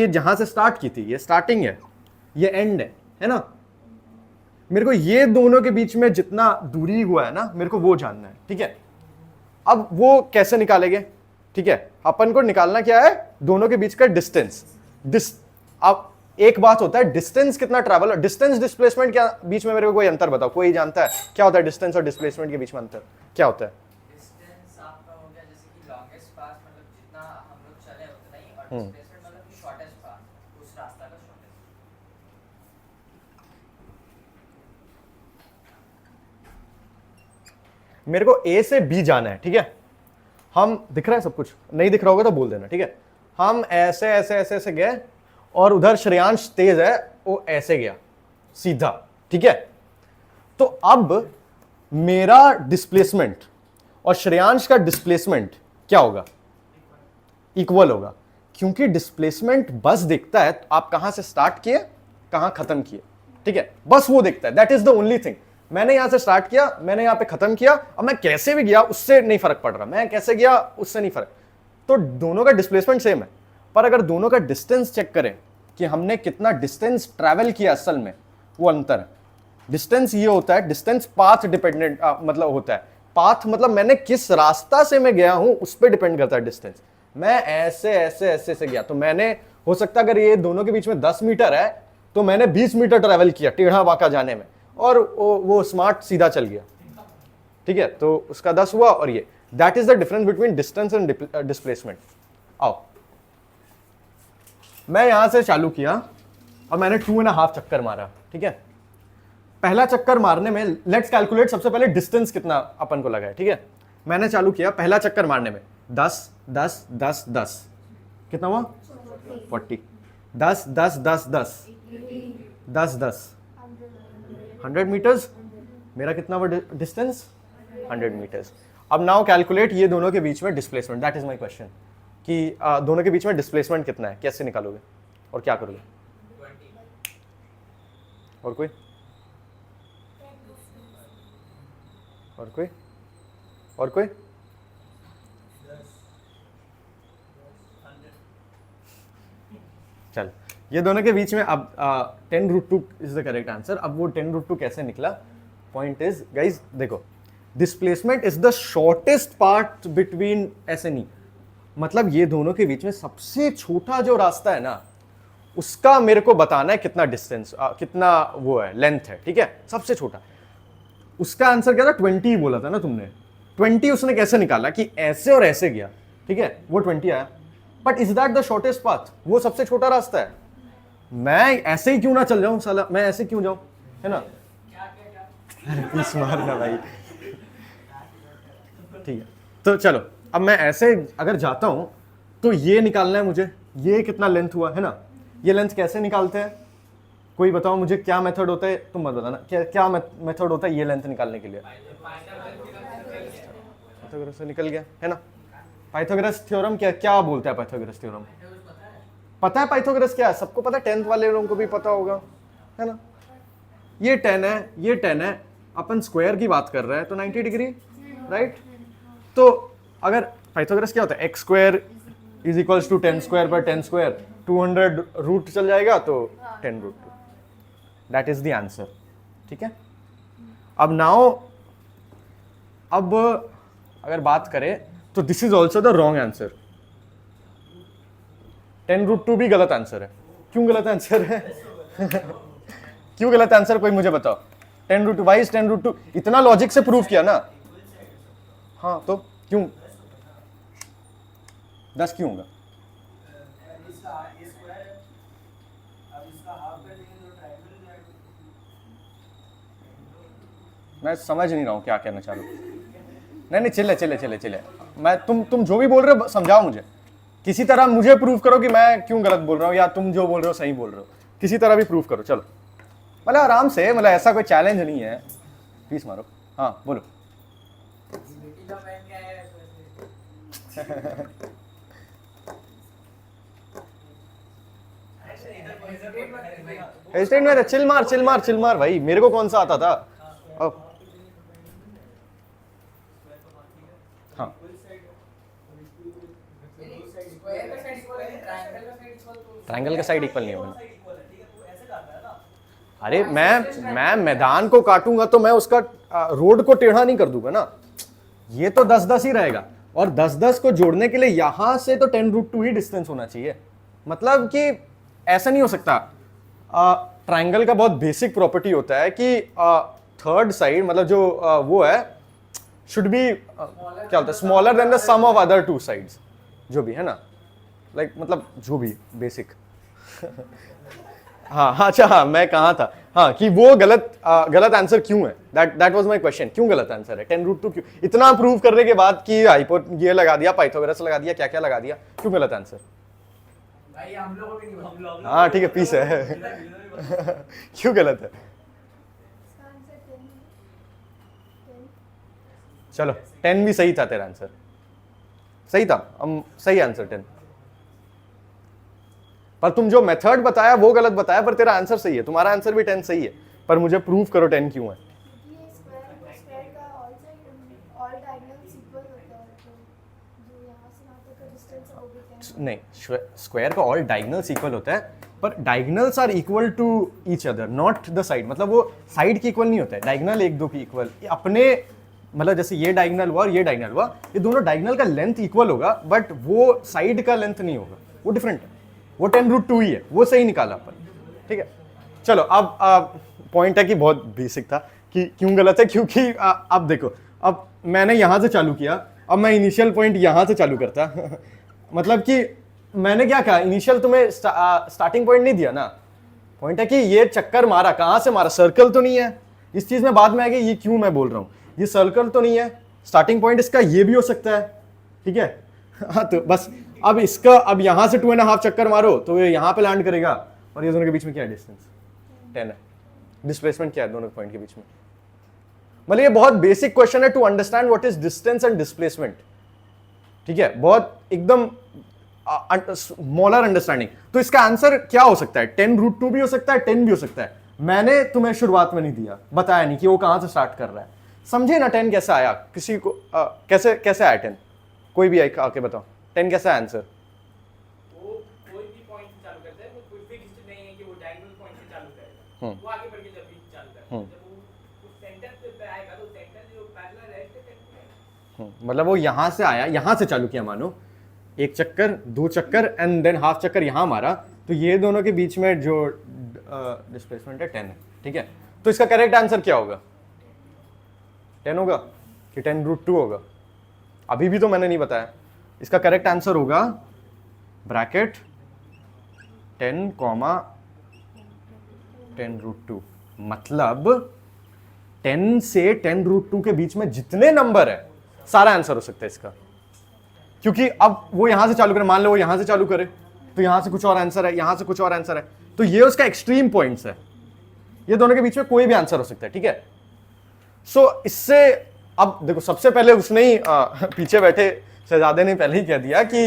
ये जहां से स्टार्ट की थी, ये स्टार्टिंग है, ये एंड है ना। मेरे को ये दोनों के बीच में जितना दूरी हुआ है ना, मेरे को वो जानना है, ठीक है। अब वो कैसे निकालेंगे, ठीक है। अपन को निकालना क्या है, दोनों के बीच का डिस्टेंस। अब एक बात होता है डिस्टेंस कितना ट्रैवल, डिस्टेंस डिस्प्लेसमेंट क्या बीच में, मेरे को कोई अंतर बताओ, कोई जानता है क्या होता है डिस्टेंस और डिस्प्लेसमेंट के बीच में अंतर क्या होता है? डिस्टेंस आपका हो गया जैसे कि लॉन्गेस्ट पाथ, मतलब जितना हम लोग चले उतना ही, और डिस्प्लेसमेंट मतलब कि शॉर्टेस्ट पाथ, उस रास्ता का शॉर्टेस्ट। मेरे को ए से बी जाना है, ठीक है। हम दिख रहा है सब कुछ, नहीं दिख रहा होगा तो बोल देना, ठीक है। हम ऐसे ऐसे ऐसे ऐसे गए और उधर श्रेयांश तेज है, वो ऐसे गया सीधा, ठीक है। तो अब मेरा डिस्प्लेसमेंट और श्रेयांश का डिस्प्लेसमेंट क्या होगा, इक्वल होगा, क्योंकि डिस्प्लेसमेंट बस देखता है आप कहां से स्टार्ट किए कहां खत्म किए, ठीक है। बस वो देखता है, that is the only thing. मैंने यहां से स्टार्ट किया, मैंने यहां पे खत्म किया, अब मैं कैसे भी गया उससे नहीं फर्क पड़ रहा, मैं कैसे गया उससे नहीं फर्क। तो दोनों का डिस्प्लेसमेंट सेम है, पर अगर दोनों का डिस्टेंस चेक करें कि हमने कितना डिस्टेंस ट्रैवल किया, असल में वो अंतर है। डिस्टेंस ये होता है, डिस्टेंस पाथ डिपेंडेंट मतलब होता है। पाथ मतलब मैंने किस रास्ता से मैं गया हूं उस पर डिपेंड करता है डिस्टेंस। मैं ऐसे ऐसे ऐसे से गया तो मैंने, हो सकता है अगर ये दोनों के बीच में 10 मीटर है तो मैंने 20 मीटर ट्रैवल किया टेढ़ा बांका जाने में, और वो स्मार्ट सीधा चल गया, ठीक है। तो उसका 10 हुआ, और ये that is the difference between distance and displacement. आओ, मैं यहां से चालू किया और मैंने 2.5 चक्कर मारा, ठीक है। पहला चक्कर मारने में लेट्स कैलकुलेट सबसे पहले डिस्टेंस कितना अपन को लगा है, ठीक है। मैंने चालू किया पहला चक्कर मारने में 10 10 10 10, कितना हुआ 40, 10 10 10 10 10 10 100 मीटर्स, मेरा कितना हुआ डिस्टेंस 100 मीटर्स। अब नाउ कैलकुलेट ये दोनों के बीच में displacement, that is my question, कि दोनों के बीच में डिस्प्लेसमेंट कितना है, कैसे निकालोगे और क्या करोगे? 20। और कोई और कोई और कोई? चल, ये दोनों के बीच में अब 10√2 इज द करेक्ट आंसर। अब वो 10√2 कैसे निकला? पॉइंट इज गाइज, देखो, displacement is the shortest part between S and E, मतलब ये दोनों के बीच में सबसे छोटा जो रास्ता है ना, उसका मेरे को बताना है कितना डिस्टेंस, कितना वो है, लेंथ है, ठीक है, सबसे छोटा। उसका आंसर क्या था? 20 बोला था ना तुमने। 20 उसने कैसे निकाला कि ऐसे और ऐसे गया, ठीक है, वो 20 आया। But is that the shortest path? वो सबसे छोटा रास्ता है। मैं ऐसे ही क्यों ना चल जाऊं साला, मैं ऐसे क्यों जाऊं, है ना। अरे पीस मारना भाई, ठीक है। तो चलो, अब मैं ऐसे अगर जाता हूं तो ये निकालना है मुझे, ये कितना लेंथ हुआ, है ना। ये लेंथ कैसे निकालते हैं, कोई बताओ मुझे, क्या मेथड होता है, तुम मत बताना, क्या मेथड होता है ये लेंथ निकालने के लिए? पाइथागोरस से निकल गया, है ना। पाइथागोरस थ्योरम क्या बोलता है? पाइथागोरस थ्योरम पता है? पाइथागोरस क्या है सबको पता है, 10th वाले लोगों को भी पता होगा, है ना। ये 10 है, ये 10 है, अपन स्क्वायर की बात कर रहे हैं तो 90 डिग्री, राइट। तो अगर पाइथागोरस क्या होता है, x square is equals to 10 square पर 10 स्क्वायर, 200 रूट चल जाएगा तो 10√2, दैट इज द आंसर, ठीक है। अब नाउ, अब अगर बात करें तो this is also the wrong answer. 10√2 भी गलत आंसर है। क्यों गलत आंसर है? क्यों गलत आंसर, कोई मुझे बताओ। 10√2, वाई इज 10√2? इतना लॉजिक से प्रूव किया ना। हाँ तो क्यों 10 क्यों होगा? मैं समझ नहीं रहा हूँ क्या कहना चाह रहा हूँ। नहीं, चिल्ले, मैं तुम जो भी बोल रहे हो समझाओ मुझे, किसी तरह मुझे प्रूव करो कि मैं क्यों गलत बोल रहा हूँ, या तुम जो बोल रहे हो सही बोल रहे हो, किसी तरह भी प्रूव करो। चलो, मतलब आराम से, मतलब ऐसा कोई चैलेंज नहीं है, पीस मारो। हाँ बोलो। हेजिटेट में चिल मार भाई, मेरे को कौन सा आता था। हाँ, ट्रायंगल का साइड इक्वल नहीं होगा ना। अरे मैं मैदान को काटूंगा तो मैं उसका रोड को टेढ़ा नहीं कर दूंगा ना, ये तो 10-10 ही रहेगा, और 10-10 को जोड़ने के लिए यहां से तो 10√2 ही डिस्टेंस होना चाहिए। मतलब कि ऐसा नहीं हो सकता। ट्रायंगल का बहुत बेसिक प्रॉपर्टी होता है कि थर्ड साइड मतलब जो वो है शुड बी क्या होता है, smaller than the sum of other two sides, जो भी है ना, लाइक मतलब जो भी बेसिक हाँ अच्छा हाँ मैं कहाँ था, हाँ कि वो गलत आंसर क्यों है, दैट वाज माय क्वेश्चन, क्यों गलत आंसर है 10√2 क्यों, इतना प्रूव करने के बाद कि हाइपो ये लगा दिया, पाइथागोरस लगा दिया, क्या क्या लगा दिया, क्यों गलत आंसर? भाई हम लोगों को भी नहीं पता। हाँ ठीक है पीस है क्यों गलत है? चलो 10 भी सही था, तेरा आंसर सही था, हम सही आंसर 10, पर तुम जो मेथड बताया वो गलत बताया, पर तेरा आंसर सही है, तुम्हारा आंसर भी 10 सही है, पर मुझे प्रूव करो 10 क्यों है। नहीं, स्क्वायर का ऑल डायगोनल्स इक्वल होता है, पर diagonals are equal to each other, not the side, मतलब वो साइड की इक्वल नहीं होता है, डायगोनल एक दो की इक्वल अपने, मतलब जैसे ये डायगोनल हुआ और ये डायगोनल हुआ, ये दोनों डायगोनल का लेंथ इक्वल होगा, बट वो साइड का लेंथ नहीं होगा, वो डिफरेंट है, वो 10√2 ही है, वो सही निकाला अपन, ठीक है। चलो अब पॉइंट है कि बहुत बेसिक था कि क्यों गलत है, क्योंकि अब देखो, अब मैंने यहां से चालू किया, अब मैं इनिशियल पॉइंट यहां से चालू करता मतलब कि मैंने क्या कहा, इनिशियल तुम्हें स्टार्टिंग पॉइंट नहीं दिया ना, पॉइंट है कि ये चक्कर मारा, कहां से मारा, सर्कल तो नहीं है, इस चीज में बाद में आएगी, ये क्यों मैं बोल रहा हूं, ये सर्कल तो नहीं है, स्टार्टिंग पॉइंट इसका ये भी हो सकता है, ठीक है हाँ तो बस अब इसका, अब यहां से 2.5 चक्कर मारो तो ये यहां पे लैंड करेगा, और ये दोनों के बीच में क्या है डिस्टेंस, 10 है, डिस्प्लेसमेंट क्या है दोनों पॉइंट के बीच में, मतलब ये बहुत बेसिक क्वेश्चन है to understand what is distance and displacement, ठीक है, बहुत एकदम स्मॉलर अंडरस्टैंडिंग। तो इसका आंसर क्या हो सकता है, 10√2 भी हो सकता है, 10 भी हो सकता है, मैंने तुम्हें शुरुआत में नहीं दिया, बताया नहीं कि वो कहां से स्टार्ट कर रहा है, समझे ना 10 कैसे आया, किसी को कैसे आया 10, कोई भी आके बताओ 10 कैसा आंसर? वो कोई भी पॉइंट से चालू करता है, वो कोई फिक्स्ड नहीं है कि वो डायगोनल पॉइंट से चालू करेगा, वो आगे बढ़ के जब भी चालू करता है, जब वो सेंटर पे आएगा तो सेंटर जो पैरेलल है उससे कनेक्ट, मतलब वो यहां से आया, यहां से चालू किया, मानो एक चक्कर, 2 चक्कर एंड देन हाफ चक्कर यहां मारा, तो ये दोनों के बीच में जो डिस्प्लेसमेंट है 10 है, ठीक है। तो इसका करेक्ट आंसर क्या होगा, 10 होगा कि 10√2 होगा? अभी भी तो मैंने नहीं बताया, इसका करेक्ट आंसर होगा ब्रैकेट 10, 10√2, मतलब 10 से 10√2 के बीच में जितने नंबर है सारा आंसर हो सकता है इसका, क्योंकि अब वो यहां से चालू करे, मान लो वो यहां से चालू करे तो यहां से कुछ और आंसर है, यहां से कुछ और आंसर है, तो ये उसका एक्सट्रीम पॉइंट्स है, ये दोनों के बीच में कोई भी आंसर हो सकता है, ठीक है। सो इससे अब देखो, सबसे पहले उसने ही पीछे बैठे शहजादे ने पहले ही कह दिया कि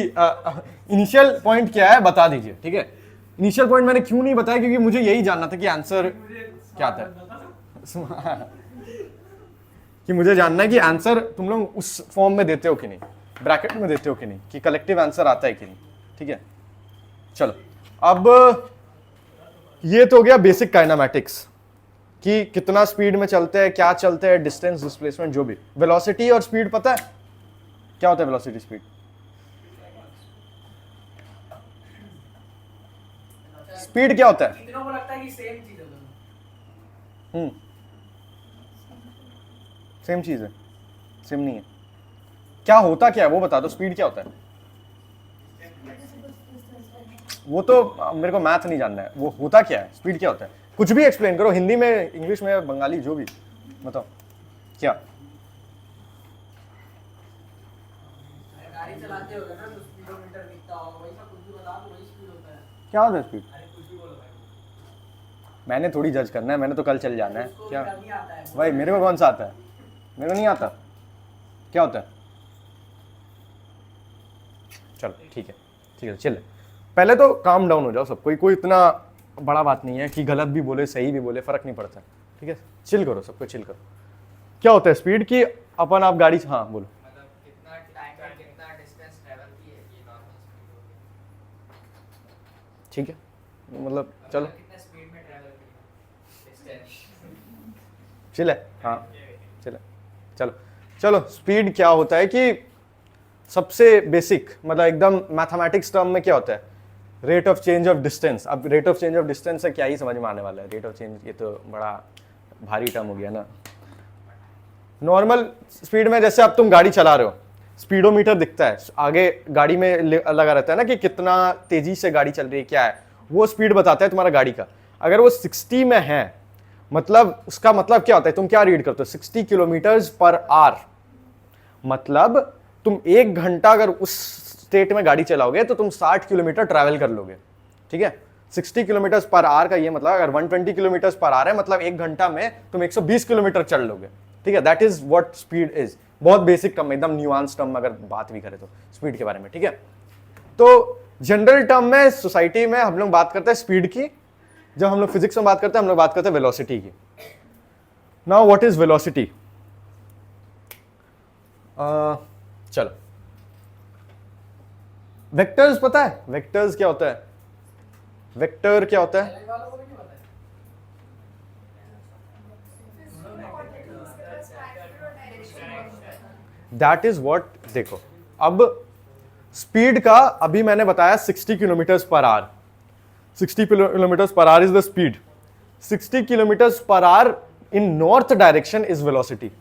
इनिशियल पॉइंट क्या है बता दीजिए, ठीक है। इनिशियल पॉइंट मैंने क्यों नहीं बताया, क्योंकि मुझे यही जानना था कि आंसर क्या था कि मुझे जानना है कि आंसर तुम लोग उस फॉर्म में देते हो कि नहीं, ब्रैकेट में देते हो कि नहीं, कि कलेक्टिव आंसर आता है कि नहीं, ठीक है। चलो अब ये तो हो गया बेसिक काइनेमैटिक्स कि कितना स्पीड में चलते हैं, क्या चलते हैं, डिस्टेंस, डिस्प्लेसमेंट, जो भी। वेलोसिटी और स्पीड पता है क्या होता है? वेलोसिटी स्पीड स्पीड क्या होता है? इतनों को लगता है कि सेम चीज है दोनों। सेम चीज है? सेम नहीं है। क्या होता क्या है वो बता दो, स्पीड क्या होता है? वो तो मेरे को मैथ नहीं जानना है, वो होता क्या है, स्पीड क्या होता है, कुछ भी एक्सप्लेन करो, हिंदी में, इंग्लिश में, बंगाली, जो भी बताओ क्या। गाड़ी चलाते होगे ना तो स्पीडोमीटर दिखता होगा, वही सब कुछ भी बता दो, वही स्पीड होता है। क्या होता है स्पीड? अरे कुछ भी बोलो भाई, मैंने थोड़ी जज करना है, मैंने तो कल चल जाना है। उसको क्या नहीं आता है भाई, मेरे को कौन सा आता है? मेरे को नहीं आता। क्या होता है? चलो ठीक है चिल। पहले तो काम डाउन हो जाओ सब, कोई इतना बड़ा बात नहीं है कि गलत भी बोले सही भी बोले, फर्क नहीं पड़ता, ठीक है। चिल करो, सबको चिल करो। क्या होता है स्पीड की? अपन आप गाड़ी, हाँ बोलो। मतलब कितना टाइम पर कितना डिस्टेंस ट्रैवल की है, ये नॉर्मल स्पीड होगी। ठीक है, मतलब चलो कितना स्पीड में ट्रैवल करेगा चिल है, हाँ चिल है। चलो चलो, स्पीड क्या होता है कि सबसे बेसिक मतलब एकदम मैथमेटिक्स टर्म में क्या होता है, rate of change of distance. अब rate of change of distance से क्या ही समझ में आने वाला है, रेट ऑफ चेंज ये तो बड़ा भारी टर्म हो गया ना। नॉर्मल स्पीड में जैसे अब तुम गाड़ी चला रहे हो, स्पीडोमीटर दिखता है आगे गाड़ी में लगा रहता है ना कि कितना तेजी से गाड़ी चल रही है, क्या है वो स्पीड बताता है तुम्हारा गाड़ी का। अगर वो 60 में है मतलब उसका मतलब क्या होता है, तुम क्या रीड करते हो 60 किलोमीटर्स पर आवर, मतलब तुम 1 घंटा अगर उस स्टेट में गाड़ी चलाओगे तो तुम 60 किलोमीटर ट्रैवल कर लोगे। ठीक है, 60 किलोमीटर पर आवर का ये मतलब अगर 120 किलोमीटर पर आवर है मतलब 1 घंटा में तुम 120 किलोमीटर चल लोगे। ठीक है, that is what speed is. बहुत बेसिक टर्म, एकदम न्यूआंस टर्म अगर बात भी करें तो स्पीड के बारे में। ठीक है, तो जनरल टर्म में सोसाइटी में हम लोग बात करते हैं स्पीड की, जब हम लोग फिजिक्स में बात करते हैं हम लोग बात करते हैं वेलोसिटी की। Now what is velocity? चलो, वेक्टर्स पता है, वेक्टर्स क्या होता है, वेक्टर क्या होता है? दैट इज व्हाट, देखो अब स्पीड का अभी मैंने बताया 60 kilometres per hour, 60 kilometres per hour is the speed. 60 kilometres per hour in north direction is velocity.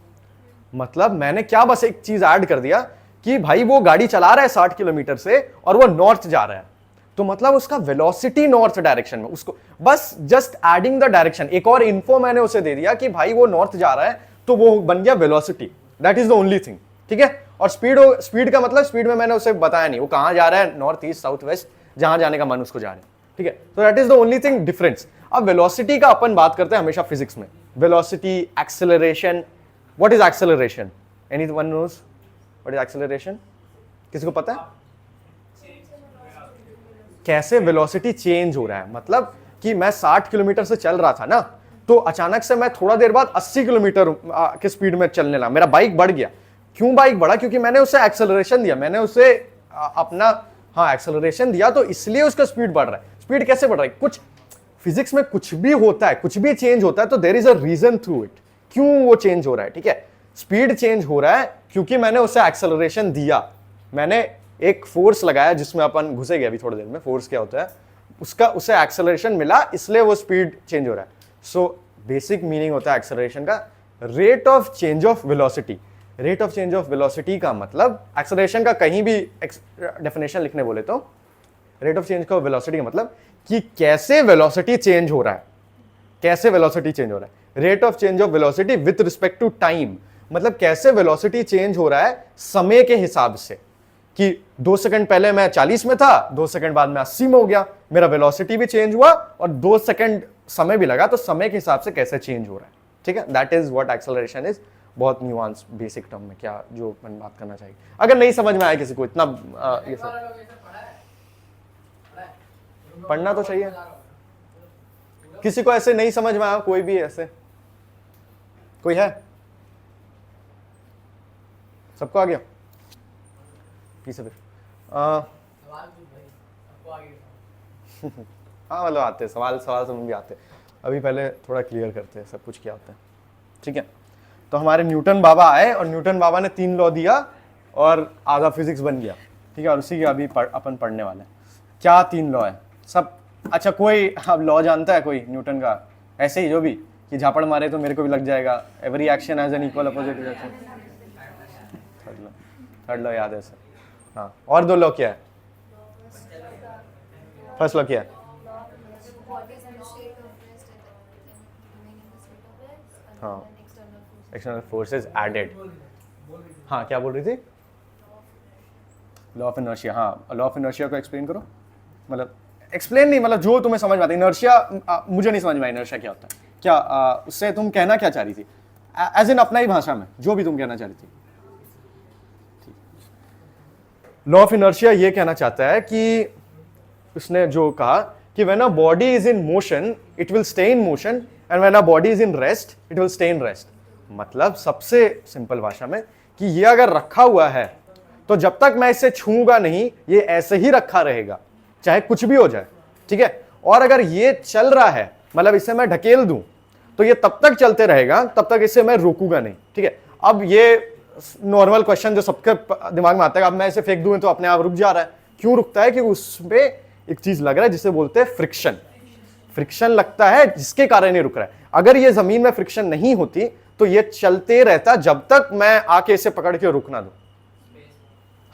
मतलब मैंने क्या बस एक चीज ऐड कर दिया कि भाई वो गाड़ी चला रहा है 60 किलोमीटर से और वो नॉर्थ जा रहा है, तो मतलब उसका वेलोसिटी नॉर्थ डायरेक्शन में, उसको बस जस्ट एडिंग द डायरेक्शन, एक और इन्फो मैंने उसे दे दिया कि भाई वो नॉर्थ जा रहा है तो वो बन गया velocity. That is the only thing. ठीक है, और स्पीड का मतलब स्पीड में मैंने उसे बताया नहीं वो कहां जा रहा है, नॉर्थ ईस्ट साउथ वेस्ट, जहां जाने का मन उसको जा रहा है। ठीक है, तो that is the only thing difference. अब वेलोसिटी का अपन बात करते हैं हमेशा फिजिक्स में, velocity, acceleration. What is acceleration? Anyone knows what is acceleration? किसी को पता है कैसे वेलोसिटी चेंज हो रहा है? मतलब कि मैं 60 किलोमीटर से चल रहा था ना, तो अचानक से मैं थोड़ा देर बाद 80 किलोमीटर के स्पीड में चलने लगा, मेरा बाइक बढ़ गया। क्यों बाइक बढ़ा? क्योंकि मैंने उसे एक्सेलरेशन दिया, मैंने उसे अपना एक्सेलरेशन दिया, तो इसलिए उसका स्पीड बढ़ रहा है। स्पीड कैसे बढ़ रहा है? कुछ फिजिक्स में कुछ भी होता है, कुछ भी चेंज होता है तो there is a reason through it, क्यों वो चेंज हो रहा है। ठीक है, स्पीड चेंज हो रहा है क्योंकि मैंने उसे एक्सेलरेशन दिया, मैंने एक फोर्स लगाया जिसमें अपन घुसेंगे अभी थोड़ी देर में, फोर्स क्या होता है उसका, उसे एक्सेलरेशन मिला इसलिए वो स्पीड चेंज हो रहा है। सो बेसिक मीनिंग होता है एक्सेलरेशन का rate of change of velocity. Rate of change of velocity का मतलब, एक्सेलरेशन का कहीं भी डेफिनेशन लिखने बोले तो rate of change of velocity का मतलब कि कैसे वेलोसिटी चेंज हो रहा है, कैसे वेलोसिटी चेंज हो रहा है। Rate of change of velocity with respect to time, मतलब कैसे वेलोसिटी चेंज हो रहा है समय के हिसाब से, कि 2 सेकंड पहले मैं 40 में था, 2 सेकंड बाद मैं 80 में हो गया, मेरा वेलोसिटी भी चेंज हुआ और 2 सेकंड समय भी लगा, तो समय के हिसाब से कैसे चेंज हो रहा है। ठीक है, that is what acceleration is. बहुत न्यूआंस बेसिक टर्म में क्या जो अपन बात करना चाहिए। अगर नहीं समझ में आया किसी को इतना ये सब पढ़ना तो चाहिए। किसी को ऐसे नहीं समझ में आया, कोई भी ऐसे कोई है? सबको आ गया? फिर हाँ मतलब आते सवाल समझ भी आते। अभी पहले थोड़ा क्लियर करते हैं सब कुछ क्या होता है। ठीक है, तो हमारे न्यूटन बाबा आए और न्यूटन बाबा ने 3 लॉ दिया और आधा फिजिक्स बन गया। ठीक है, और उसी के अभी अपन पढ़ने वाले हैं। क्या 3 लॉ है सब? अच्छा, कोई अब लॉ जानता है कोई न्यूटन का? ऐसे ही जो भी कि झापड़ मारे तो मेरे को भी लग जाएगा, every action has an equal opposite reaction. Third law याद है सर? हाँ, और 2 लॉ क्या है? फर्स्ट लॉ क्या है? हाँ, एक्सटर्नल फोर्सेस एडेड। हाँ, क्या बोल रही थी? Law of inertia. हाँ, लॉ ऑफ इनर्शिया को एक्सप्लेन करो। मतलब एक्सप्लेन नहीं, मतलब जो तुम्हें समझ में आता है। इनर्शिया मुझे नहीं समझ में आया, इनर्शिया क्या होता है, क्या उससे तुम कहना क्या चाह रही थी? एज इन अपना ही भाषा में जो भी तुम कहना चाह रही थी। लॉ ऑफ इनर्शिया ये कहना चाहता है कि उसने जो कहा कि when a body is in motion it will stay in motion and when a body is in rest it will stay in rest. मतलब सबसे सिंपल भाषा में कि ये अगर रखा हुआ है तो जब तक मैं इसे छूंगा नहीं ये ऐसे ही रखा रहेगा, चाहे कुछ भी हो जाए। ठीक है। और अगर ये चल रहा है, मतलब इसे मैं ढकेल दूं, तो ये तब तक चलते रहेगा, तब तक इसे मैं रोकूंगा नहीं, ठीक है। अब ये नॉर्मल क्वेश्चन जो सबके दिमाग में आता है, अब मैं इसे फेंक दूं तो अपने आप रुक जा रहा है। क्यों रुकता है? कि उसमें एक चीज लग रहा है जिसे बोलते हैं फ्रिक्शन। फ्रिक्शन लगता है जिसके कारण ये रुक रहा है। अगर ये जमीन में फ्रिक्शन नहीं होती तो ये चलते रहता जब तक मैं आके इसे पकड़ के रोक ना दूं।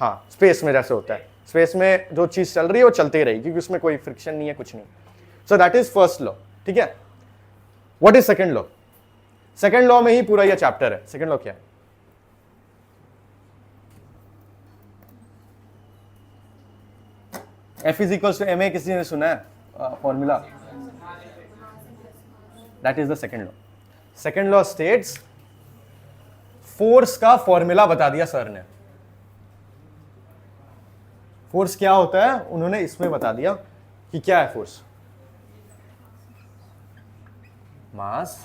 हाँ, स्पेस में जैसे होता है, स्पेस में जो चीज चल रही है वो चलती रहेगी क्योंकि उसमें कोई फ्रिक्शन नहीं है, कुछ नहीं। So that is first law, ठीक है। What is second law? Second law में ही पूरा ये चैप्टर है। सेकंड लॉ क्या है? F is equals to ma, किसी ने सुना है formula? That is the second law. Second law states, force का फॉर्मूला बता दिया सर ने। फोर्स क्या होता है उन्होंने इसमें बता दिया कि क्या है force, mass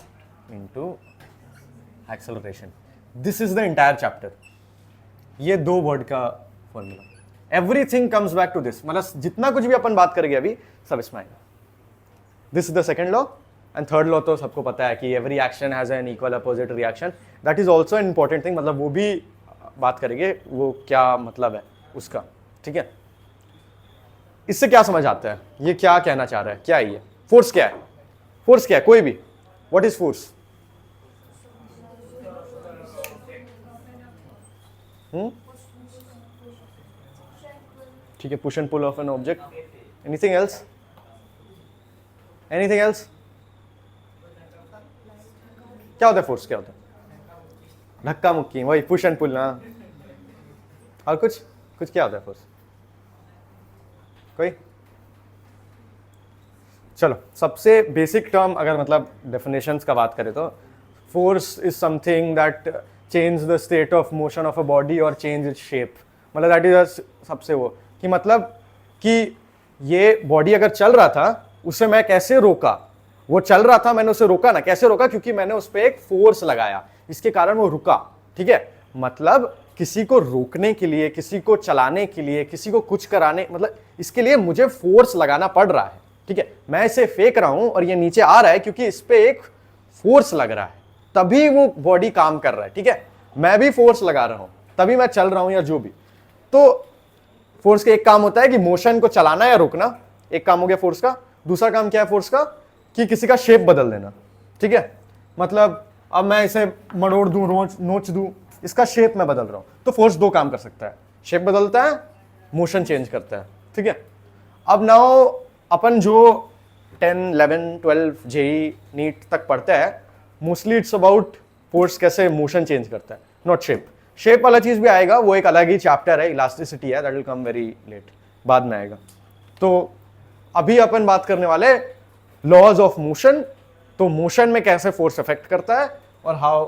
into acceleration. This is the entire chapter. ये दो वर्ड का formula, everything comes back to this. मतलब जितना कुछ भी अपन बात करेंगे अभी सब इसमें आएगा। This is the second law. And third law तो सबको पता है कि every action has an equal opposite reaction. That is also an important thing, मतलब वो भी बात करेंगे, वो क्या मतलब है उसका, ठीक है। इससे क्या समझ आता है, ये क्या कहना चाह रहा है, क्या है ये फोर्स? क्या है फोर्स? क्या है कोई भी? What is force? ठीक है, push and pull of an object. Anything else? Anything else? क्या होता है फोर्स? क्या होता है? धक्का मुक्की, वही पुश एंड पुल ना। और कुछ कुछ क्या होता है फोर्स? कोई? चलो, सबसे बेसिक टर्म अगर मतलब डेफिनेशंस का बात करें तो force is something that change the state of motion of a body और चेंज इट्स शेप। मतलब दैट इज सबसे वो कि मतलब कि ये बॉडी अगर चल रहा था उसे मैं कैसे रोका, वो चल रहा था मैंने उसे रोका ना, कैसे रोका? क्योंकि मैंने उस पर एक फोर्स लगाया, इसके कारण वो रुका, ठीक है। मतलब किसी को रोकने के लिए, किसी को चलाने के लिए, किसी को कुछ कराने, मतलब इसके लिए मुझे फोर्स लगाना पड़ रहा है, ठीक है। मैं इसे फेंक रहा हूं और ये नीचे आ रहा है क्योंकि इस पे एक फोर्स लग रहा है, तभी वो बॉडी काम कर रहा है, ठीक है। मैं भी फोर्स लगा रहा हूं तभी मैं चल रहा हूं या जो भी। तो फोर्स का एक काम होता है कि मोशन को चलाना या रोकना, एक काम हो गया फोर्स का। दूसरा काम क्या है फोर्स का? कि किसी का शेप बदल देना, ठीक है। मतलब अब मैं इसे मरोड़ दूं, नोच दूं, इसका शेप मैं बदल रहा हूं, तो फोर्स दो काम कर सकता है, शेप बदलता है, मोशन चेंज करता है, ठीक है। अब नाउ अपन जो 10, 11, 12 जेई नीट तक पढ़ते हैं, मोस्टली इट्स अबाउट फोर्स कैसे मोशन चेंज करता है, नॉट शेप। शेप वाला चीज भी आएगा, वो एक अलग ही चैप्टर है, इलास्टिसिटी है, that will come very late, बाद में आएगा। तो अभी अपन बात करने वाले लॉज ऑफ मोशन, तो मोशन में कैसे फोर्स अफेक्ट करता है और हाउ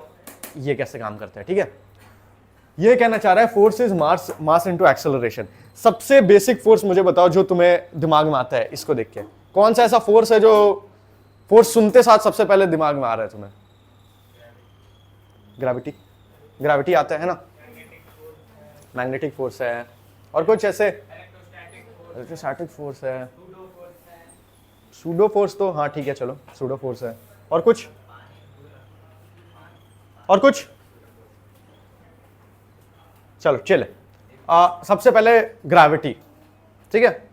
ये कैसे काम करता है, ठीक है। ये कहना चाह रहा है force is mass into acceleration. सबसे बेसिक फोर्स मुझे बताओ जो तुम्हें दिमाग में आता है इसको देख के, कौन सा ऐसा फोर्स है जो फोर्स सुनते साथ सबसे पहले दिमाग में आ रहा है तुम्हें? ग्रेविटी। ग्रेविटी आता है ना, मैग्नेटिक फोर्स है, और कुछ ऐसे इलेक्ट्रोस्टैटिक फोर्स है, सूडो फोर्स तो हाँ ठीक है, चलो सूडो फोर्स है, और कुछ? और कुछ? चलो चिल। सबसे पहले ग्रेविटी, ठीक है।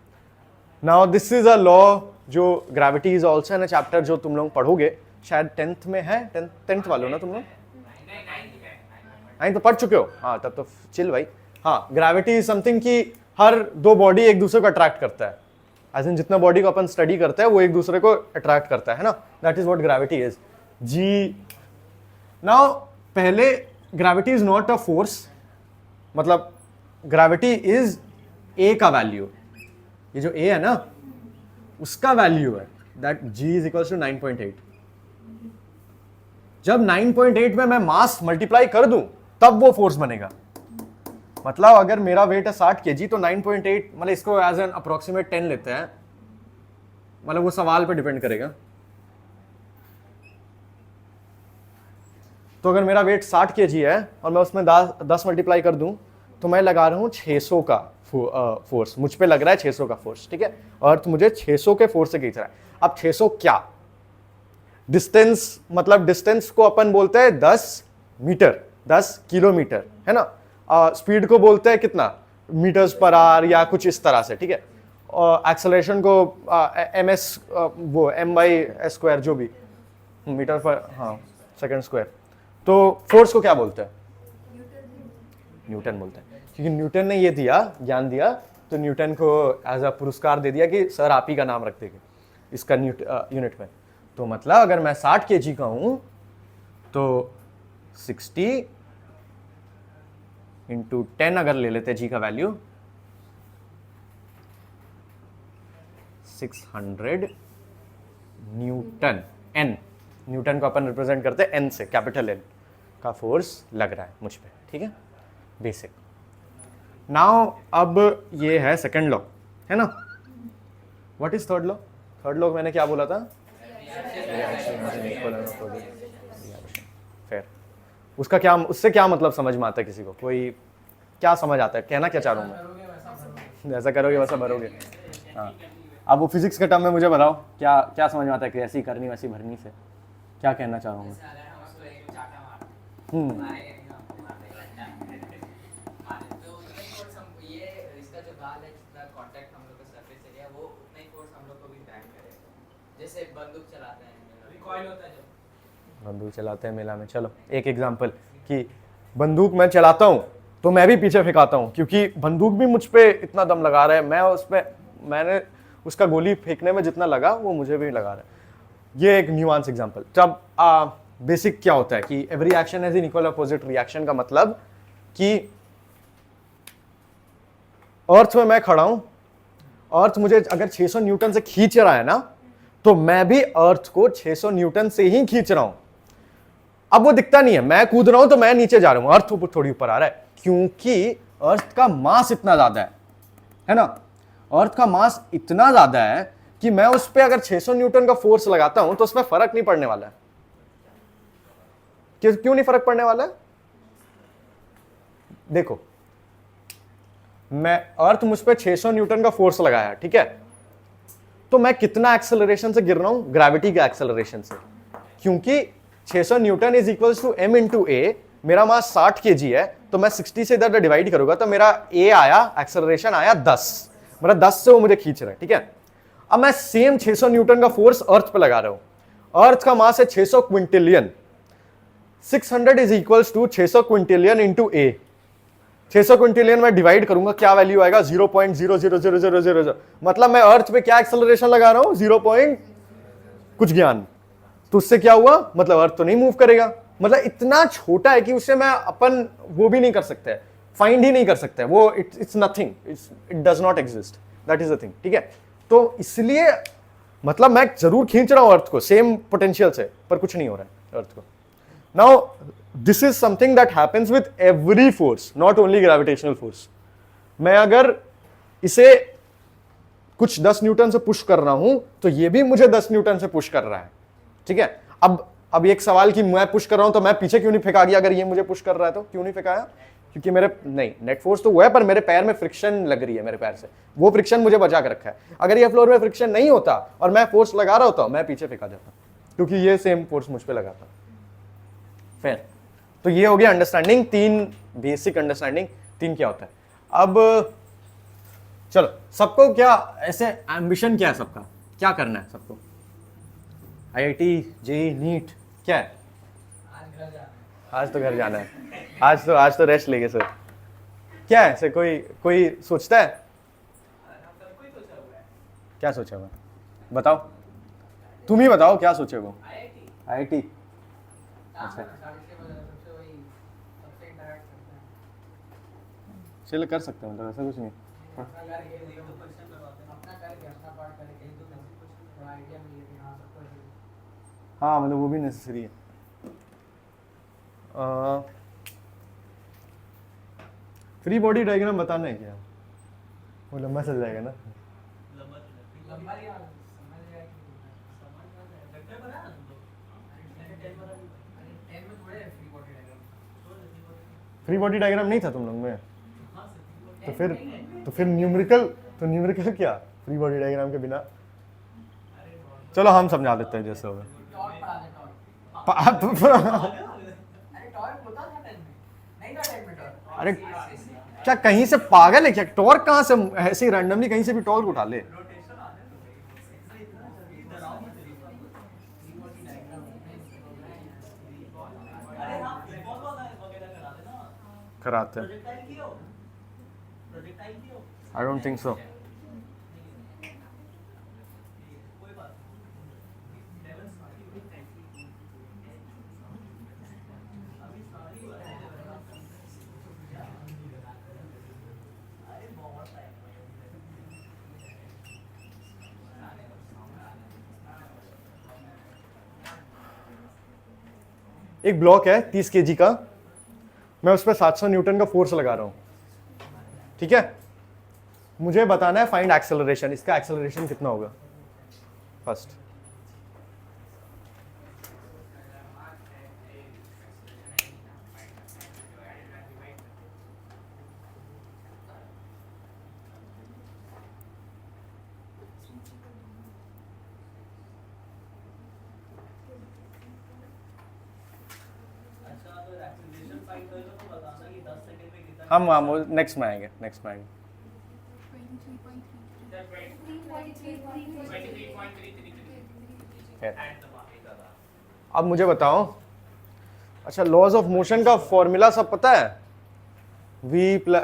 Now this is a law, जो gravity is also in a chapter जो तुम लोग पढ़ोगे, शायद 10th में है, 10th वालों ना तुम लोग? नहीं तो पढ़ चुके हो, हाँ तब तो चिल भाई। हाँ, ग्रेविटी इज समथिंग कि हर दो बॉडी एक दूसरे को अट्रैक्ट करता है, एज इन जितना बॉडी को अपन स्टडी करते हैं वो एक दूसरे को अट्रैक्ट करता है ना, that is what gravity is g. Now पहले gravity is not a force, मतलब ग्रेविटी इज ए का वैल्यू, ये जो ए है ना उसका वैल्यू है that g is equal to 9.8। जब 9.8 में मैं मास मल्टीप्लाई कर दूं तब वो फोर्स बनेगा। मतलब अगर मेरा वेट है 60 kg तो 9.8, मतलब इसको एज एन अप्रोक्सीमेट 10 लेते हैं, मतलब वो सवाल पे डिपेंड करेगा। तो अगर मेरा वेट 60 kg है और मैं उसमें 10 मल्टीप्लाई कर दूं तो मैं लगा रहा हूं 600 का फोर्स, मुझ पे लग रहा है 600 का फोर्स, ठीक है, अर्थ मुझे 600 के फोर्स से खींच रहा है। अब 600 क्या, डिस्टेंस, मतलब डिस्टेंस को अपन बोलते हैं 10 मीटर, 10 किलोमीटर, है ना। स्पीड को बोलते हैं कितना, मीटर्स पर आवर या कुछ इस तरह से, ठीक है। एक्सेलरेशन को ms, वो m/s², जो भी मीटर पर, हाँ, सेकंड स्क्वायर। तो फोर्स को क्या बोलते हैं, न्यूटन बोलते हैं, क्योंकि न्यूटन ने ये दिया, ज्ञान दिया, तो न्यूटन को एज अ पुरस्कार दे दिया कि सर आप ही का नाम रख देंगे इसका यूनिट में। तो मतलब अगर मैं 60 kg का हूं तो 60 × 10 अगर ले लेते जी का वैल्यू 600 न्यूटन, एन, न्यूटन को अपन रिप्रेजेंट करते हैं एन से, कैपिटल एन का फोर्स लग रहा है मुझ पे, ठीक है, बेसिक। नाउ अब ये है सेकंड लॉ, है ना। What is third law, third law मैंने क्या बोला था, फिर उसका क्या, उससे क्या मतलब समझ में आता है किसी को, कोई क्या समझ आता है, कहना क्या चाह रहा हूँ मैं, जैसा करोगे वैसा भरोगे, हाँ। अब वो फिजिक्स के टर्म में मुझे बताओ क्या क्या समझ में आता है कि ऐसी करनी वैसी भरनी से क्या कहना चाह रहा हूँ मैं। जैसे बंदूक चलाते हैं, रिकॉइल होता है जब बंदूक चलाते हैं मेला में, चलो एक एग्जांपल कि बंदूक मैं चलाता हूँ तो मैं भी पीछे फेंकाता हूँ, क्योंकि बंदूक भी मुझ पे इतना दम लगा रहा है, मैं उस पे, मैंने उसका गोली फेंकने में जितना लगा वो मुझे भी लगा रहा है। ये एक न्यूआंस एग्जांपल। जब बेसिक क्या होता है कि every action has an equal opposite reaction, का मतलब कि अर्थ में मैं खड़ा हूं, अर्थ मुझे अगर 600 न्यूटन से खींच रहा है ना, तो मैं भी अर्थ को 600 न्यूटन से ही खींच रहा हूं। अब वो दिखता नहीं है, मैं कूद रहा हूं तो मैं नीचे जा रहा हूं, अर्थ ऊपर थोड़ी ऊपर आ रहा है, क्योंकि अर्थ का मास इतना ज्यादा है ना। अर्थ का मास इतना ज्यादा है कि मैं उस पर अगर 600 न्यूटन का फोर्स लगाता हूं तो उसमें फर्क नहीं पड़ने वाला है। क्यों नहीं फर्क पड़ने वाला है, देखो, मैं अर्थ मुझ पे 600 न्यूटन का फोर्स लगाया, ठीक है, तो मैं कितना एक्सेलरेशन से गिर रहा हूं, ग्रेविटी के एक्सेलरेशन से, क्योंकि 600 newton is equals to m × a, मेरा मास 60 kg है, तो मैं 60 से इधर डिवाइड करूंगा तो मेरा a आया, एक्सेलरेशन आया 10, मतलब 10 से वो मुझे खींच रहा है, ठीक है। अब मैं सेम 600 न्यूटन का फोर्स अर्थ पे लगा रहा हूं, अर्थ का मास है 600 quintillion, 600 is equals to 600 quintillion into a, 600 quintillion में डिवाइड करूंगा, क्या वैल्यू आएगा 0.00000, मतलब मैं अर्थ पे क्या एक्सेलरेशन लगा रहा हूं, 0. कुछ ज्ञान, तो उससे क्या हुआ, मतलब अर्थ तो नहीं मूव करेगा, मतलब इतना छोटा है कि उससे मैं अपन वो भी नहीं कर सकते, फाइंड ही नहीं कर सकते, वो it's nothing, it does not exist, that is the thing, ठीक है। तो इसलिए मतलब मैं जरूर खींच रहा हूं अर्थ को सेम पोटेंशियल से, पर कुछ नहीं हो रहा है अर्थ को। Now this is something that happens with every force, not only gravitational force. मैं अगर इसे कुछ 10 न्यूटन से पुश कर रहा हूं तो ये भी मुझे 10 न्यूटन से पुश कर रहा है, ठीक है। अब एक सवाल कि मैं पुश कर रहा हूं तो मैं पीछे क्यों नहीं फेंका गया, अगर ये मुझे पुश कर रहा है तो क्यों नहीं फेंकाया, क्योंकि मेरे नहीं, नेट फोर्स तो वो है पर मेरे पैर में फ्रिक्शन लग रही है, मेरे पैर से वो फ्रिक्शन मुझे बचा के रखा है। अगर ये फ्लोर में फ्रिक्शन नहीं होता और मैं फोर्स लगा रहा होता, मैं पीछे फेंका जाता, क्योंकि ये सेम फोर्स मुझ पे लगा था। फिर तो ये हो गया अंडरस्टैंडिंग, 3 बेसिक अंडरस्टैंडिंग, 3 क्या होता है। अब चलो, सबको क्या ऐसे एम्बिशन क्या है, सबका क्या करना है सबको, IIT JEE नीट क्या है, आज तो घर जाना है, आज तो रेस्ट लेंगे सर, क्या है सर, कोई सोचता है, क्या सोचा हुआ, बताओ, तुम ही बताओ क्या सोचे हो। IIT, अच्छा चलो कर सकते हैं, मतलब ऐसा कुछ नहीं। हाँ मतलब वो भी नेसेसरी है। फ्री बॉडी डायग्राम बताना है क्या, वो लंबा चल जाएगा ना। फ्री बॉडी डायग्राम नहीं था तुम लोग में, तो फिर तो फिर न्यूमेरिकल क्या फ्री बॉडी डायग्राम के बिना? चलो हम समझा देते हैं जैसे होगा। टॉर्क पढ़ा दे, टॉर्क। अरे टॉर्क होता था 10 में, नहीं था 10 में टॉर्क। अरे क्या कहीं से पागल है क्या? टॉर्क कहाँ से ऐसे ही रैंडमली कहीं से भी टॉर्क उठा ले? कराते हैं। I don't think so. एक ब्लॉक है 30 केजी का, मैं उस पर 700 न्यूटन का फोर्स लगा रहा हूं, ठीक है? मुझे बताना है फाइंड एक्सेलरेशन, इसका एक्सेलरेशन कितना होगा फर्स्ट। हम नेक्स्ट में आएंगे, नेक्स्ट में आएंगे। 23.33 अब मुझे बताओ, अच्छा लॉज ऑफ मोशन का फॉर्मूला सब पता है? v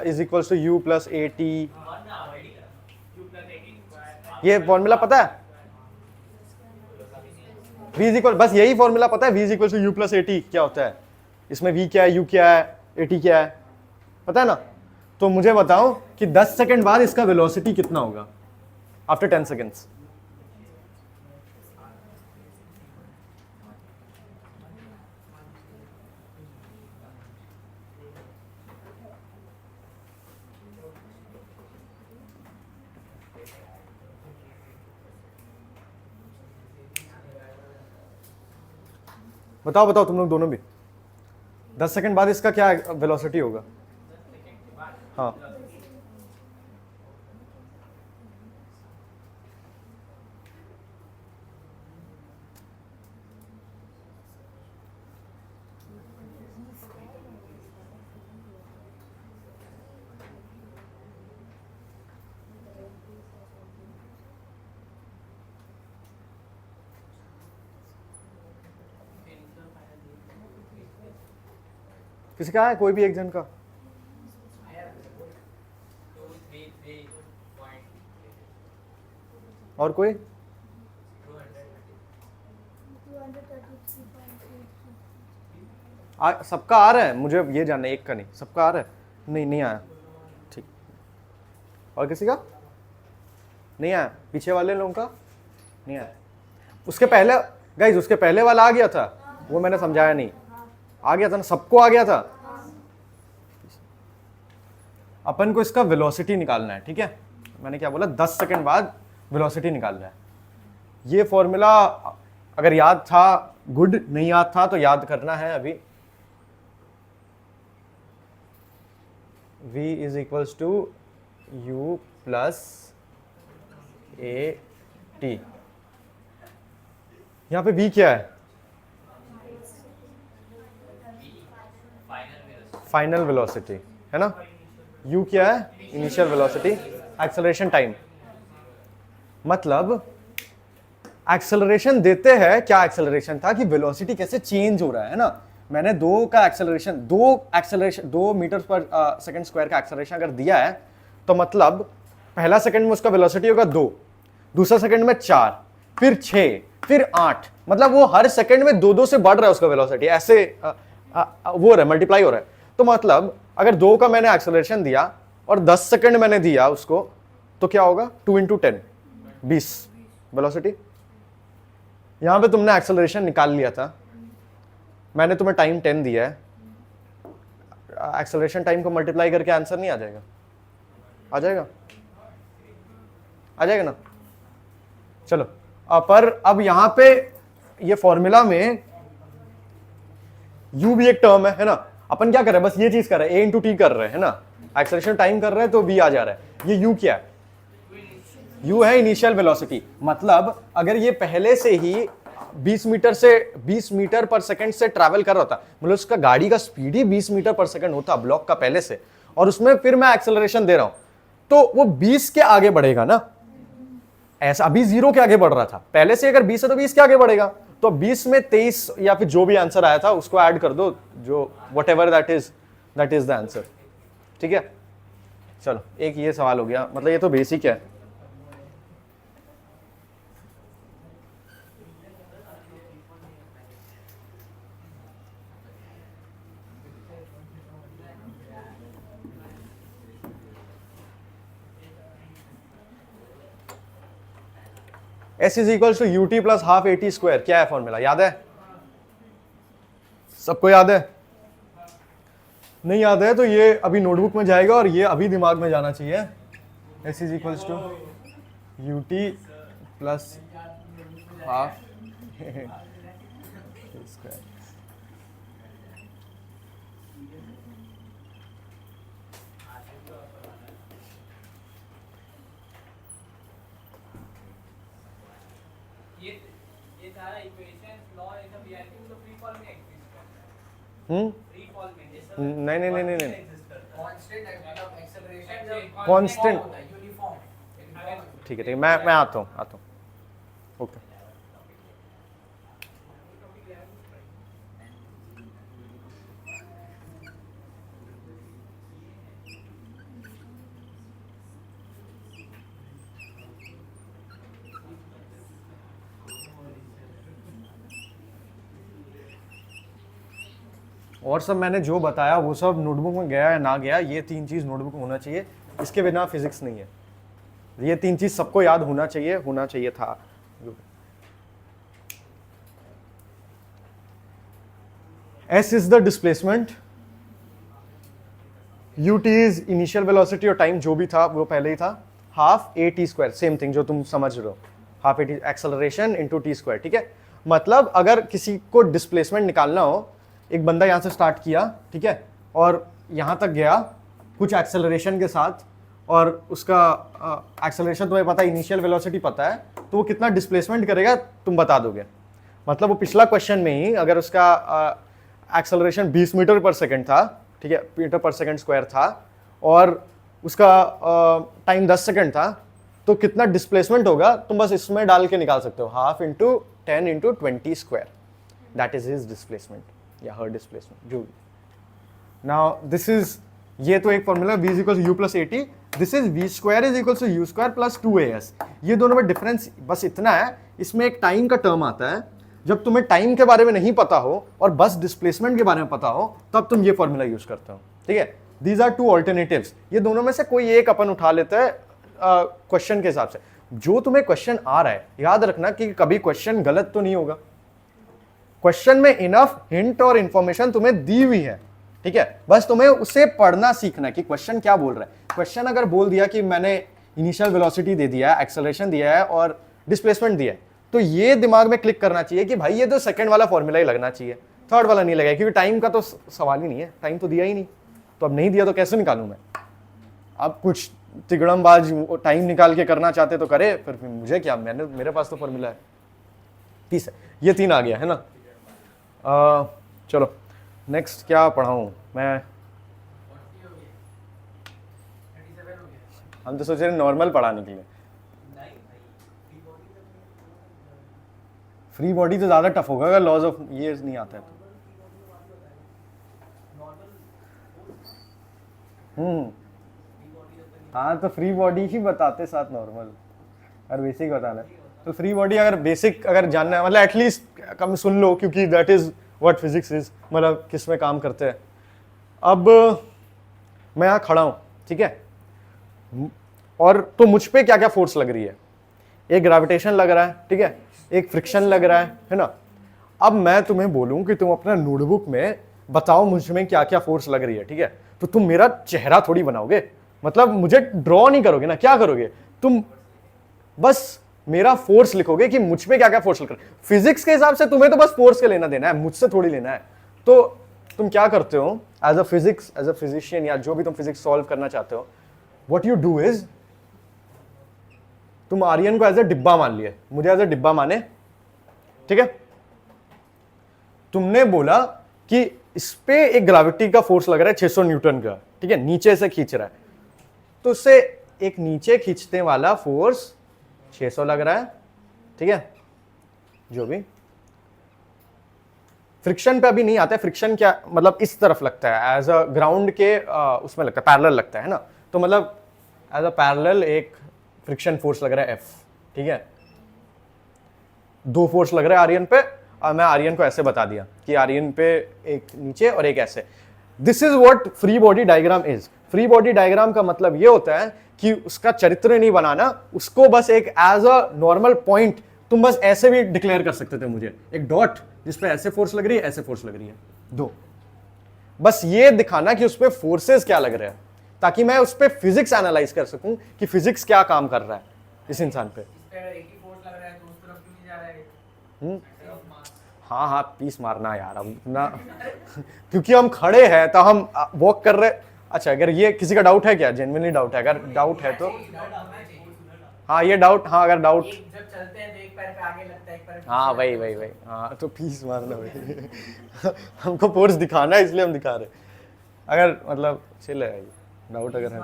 is equals to u plus a t, ये फॉर्मूला पता है? v इज इक्वल, बस यही फॉर्मूला पता है, v is equals to u plus a t क्या होता है? इसमें v क्या है, u क्या है, ए टी क्या है, पता है ना? तो मुझे बताओ कि 10 सेकंड बाद इसका वेलोसिटी कितना होगा आफ्टर 10 सेकंड्स। बताओ बताओ तुम लोग दोनों भी, 10 सेकंड बाद इसका क्या वेलोसिटी होगा? हाँ किसी का है, कोई भी एक जन का? और कोई? 233.83 सबका आ रहा है, मुझे ये जानना है, एक का नहीं, सबका आ रहा है? नहीं नहीं आया, ठीक। और किसी का नहीं आया? पीछे वाले लोगों का नहीं आया? उसके पहले गाइज, उसके पहले वाला आ गया था, वो मैंने समझाया नहीं, आ गया था ना, सबको आ गया था। अपन को इसका वेलोसिटी निकालना है, ठीक है? मैंने क्या बोला, 10 सेकंड बाद वेलोसिटी निकालना है। ये फॉर्मूला अगर याद था गुड, नहीं याद था तो याद करना है अभी। v is equals to u plus a t. यहां पे v क्या है? फाइनल वेलोसिटी है ना? u क्या है? Initial velocity. एक्सेलरेशन टाइम, मतलब एक्सेलरेशन देते हैं, क्या एक्सेलरेशन था कि वेलोसिटी कैसे चेंज हो रहा है ना? मैंने दो मीटर पर सेकंड स्क्वायर का एक्सेलरेशन अगर दिया है तो मतलब पहला सेकंड में उसका वेलोसिटी होगा 2, दूसरा सेकंड में 4, फिर 6, फिर 8, मतलब वो हर सेकंड में 2-2 से बढ़ रहा है उसका वेलोसिटी, ऐसे वो रहा है, मल्टीप्लाई हो रहा है। तो मतलब अगर 2 का मैंने एक्सेलरेशन दिया और 10 सेकंड मैंने दिया उसको, तो क्या होगा? 2 × 10 20 वेलोसिटी। यहां पे तुमने एक्सेलरेशन निकाल लिया था, मैंने तुम्हें टाइम 10 दिया है, एक्सेलरेशन टाइम को मल्टीप्लाई करके आंसर नहीं आ जाएगा? आ जाएगा, आ जाएगा ना? चलो पर अब यहां पे ये फॉर्मूला में u भी एक टर्म है ना? अपन क्या कर रहे हैं, बस ये चीज कर रहे हैं, a × t कर रहे हैं ना? एक्सेलरेशन टाइम कर रहे हैं तो v आ जा रहा है। ये u क्या है? u है इनिशियल वेलोसिटी। मतलब अगर ये पहले से ही 20 मीटर पर सेकंड से ट्रैवल कर रहा था, मतलब उसका गाड़ी का स्पीड ही 20 मीटर पर सेकंड होता ब्लॉक का पहले से, और उसमें फिर मैं एक्सेलरेशन दे रहा हूं, तो वो 20 के आगे बढ़ेगा ना। ऐसा अभी 0 के आगे बढ़ रहा था, पहले से अगर 20 है तो 20 के आगे बढ़ेगा। तो 20 में 23 या फिर जो भी आंसर आया था उसको ऐड कर दो, जो what ever that is the answer. ठीक है, चलो एक ये सवाल हो गया, मतलब ये तो बेसिक है। S is equal to u t plus half AT square, क्या है फॉर्मूला, याद है? सबको याद है? नहीं याद है तो ये अभी नोटबुक में जाएगा और ये अभी दिमाग में जाना चाहिए। S is equal to u t plus half square. ये सारा इक्वेशन लॉ ये सब रियलिटी में तो फ्री फॉल में एग्जिस्ट करता है। फ्री फॉल में ये सब नहीं कांस्टेंट मतलब एक्सेलरेशन जब कांस्टेंट होता है यूनिफॉर्म। ठीक है, मैं आता हूँ। ओके, और सब मैंने जो बताया वो सब नोटबुक में गया या ना गया, ये 3 चीज नोटबुक में होना चाहिए, इसके बिना फिजिक्स नहीं है। ये 3 चीज सबको याद होना चाहिए था। S is the displacement, ut is initial velocity और टाइम जो भी था वो पहले ही था, half AT square, same thing जो तुम समझ रहे हो, half AT acceleration into t square. ठीक है, मतलब अगर किसी को डिस्प्लेसमेंट निकालना हो, एक बंदा यहां से स्टार्ट किया, ठीक है, और यहां तक गया कुछ एक्सेलरेशन के साथ, और उसका एक्सेलरेशन तुम्हें पता है, इनिशियल वेलोसिटी पता है, तो वो कितना डिस्प्लेसमेंट करेगा तुम बता दोगे। मतलब वो पिछला क्वेश्चन में ही अगर उसका एक्सेलरेशन 20 मीटर पर सेकंड था, ठीक है, मीटर पर सेकंड स्क्वायर था, और उसका टाइम 10 सेकंड था, तो कितना डिस्प्लेसमेंट होगा तुम बस इसमें डाल के निकाल सकते हो, half into 10 into 20 square, that is his displacement या हर डिस्प्लेसमेंट जो भी। नाउ दिस इज, ये तो एक formula v is equal to u plus AT, this is v square is equal to u square plus 2as। ये दोनों में difference बस इतना है, इसमें एक टाइम का टर्म आता है, जब तुम्हें टाइम के बारे में नहीं पता हो और बस डिस्प्लेसमेंट के बारे में पता हो तब तुम ये फॉर्मूला यूज करते हो। ठीक है, दीज आर 2 ऑल्टरनेटिव्स, ये दोनों में से कोई एक अपन उठा लेता है क्वेश्चन के हिसाब से। जो तुम्हें क्वेश्चन आ रहा है, याद रखना कि कभी क्वेश्चन गलत तो नहीं होगा, क्वेश्चन में इनफ हिंट और इंफॉर्मेशन तुम्हें दी हुई है। ठीक है, बस तुम्हें उसे पढ़ना सीखना है कि क्वेश्चन क्या बोल रहा है। क्वेश्चन अगर बोल दिया कि मैंने इनिशियल वेलोसिटी दे दिया है, एक्सेलरेशन दिया है और डिस्प्लेसमेंट दिया है, तो ये दिमाग में क्लिक करना चाहिए कि भाई ये तो सेकंड वाला फॉर्मूला ही लगना चाहिए, थर्ड वाला नहीं लगेगा, क्योंकि टाइम का तो सवाल ही नहीं है, टाइम तो दिया ही नहीं, तो अब नहीं दिया तो कैसे निकालूं मैं। अब कुछ तिगड़मबाज टाइम निकाल के करना चाहते तो करे, फिर मुझे क्या, मेरे पास तो फॉर्मूला है। 30 है, ये 3 आ गया है ना। चलो नेक्स्ट क्या पढ़ाऊं मैं, हम तो सोच रहे नॉर्मल पढ़ाने के लिए, फ्री बॉडी तो ज्यादा टफ होगा अगर लॉज ऑफ ये नहीं आता है तो। हाँ तो फ्री बॉडी ही बताते साथ नॉर्मल, अगर बेसिक बताना है तो फ्री बॉडी अगर बेसिक अगर जानना है, मतलब एटलीस्ट कम सुन लो, क्योंकि that is what physics is, मतलब किस में काम करते हैं। अब मैं यहाँ खड़ा हूँ, ठीक है, और तो मुझ पे क्या क्या फोर्स लग रही है, एक ग्रेविटेशन लग रहा है, ठीक है, एक फ्रिक्शन लग रहा है ना। अब मैं तुम्हें बोलूं कि तुम अपना नोटबुक में बताओ मुझ में क्या क्या फोर्स लग रही है, ठीक है, तो तुम मेरा चेहरा थोड़ी बनाओगे, मतलब मुझे ड्रॉ नहीं करोगे ना, क्या करोगे तुम, बस मेरा फोर्स लिखोगे कि मुझ में क्या क्या फोर्स लग रहा है। फिजिक्स के हिसाब से तुम्हें तो बस फोर्स के लेना देना है, मुझसे थोड़ी लेना है। तो तुम क्या करते हो as a physics, as a physician या जो भी तुम फिजिक्स सॉल्व करना चाहते हो, व्हाट यू डू इज तुम आर्यन को एज अ डिब्बा मान लिए, मुझे एज अ डिब्बा माने, ठीक है। तुमने बोला कि इस पे एक ग्रेविटी का फोर्स लग रहा है 600 न्यूटन का, ठीक है, नीचे से खींच रहा है, तो उससे एक नीचे खींचने वाला फोर्स 600 लग रहा है, ठीक है। जो भी फ्रिक्शन पे अभी नहीं आता है, फ्रिक्शन क्या मतलब इस तरफ लगता है एज अ ग्राउंड के उसमें लगता है, पैरेलल लगता है ना, तो मतलब एज अ पैरेलल एक फ्रिक्शन फोर्स लग रहा है F, ठीक है। दो फोर्स लग रहा है आर्यन पे, और मैं आर्यन को ऐसे बता दिया कि आर्यन पे एक नीचे और एक ऐसे। This is what free body diagram is. Free body diagram का मतलब ये होता है कि उसका चरित्र नहीं बनाना, उसको बस एक एज अ नॉर्मल पॉइंट तुम बस ऐसे भी डिक्लेयर कर सकते थे, मुझे एक डॉट जिसपे ऐसे फोर्स लग रही है, ऐसे फोर्स लग रही है, दो, बस ये दिखाना कि उस पे फोर्सेस क्या लग रहे हैं, ताकि मैं उस पे फिजिक्स एनालाइज कर सकूं कि फिजिक्स क्या काम कर रहा है इस इंसान पे। एक ही फोर्स लग रहा है तो उस तरफ क्यों नहीं जा रहा है? हाँ हाँ, पीस मारना यार अब ना क्योंकि हम खड़े हैं तो हम वॉक कर रहे। अच्छा, अगर ये किसी का डाउट है क्या, जेन्युइनली डाउट है, अगर डाउट है तो हाँ ये डाउट, हाँ अगर डाउट, जब चलते हैं तो एक पैर पे आगे लगता है, एक पैर पे हाँ वही वही वही, हाँ तो पीस मारना भाई हमको फोर्स दिखाना है इसलिए हम दिखा रहे, अगर मतलब चिल है, डाउट अगर है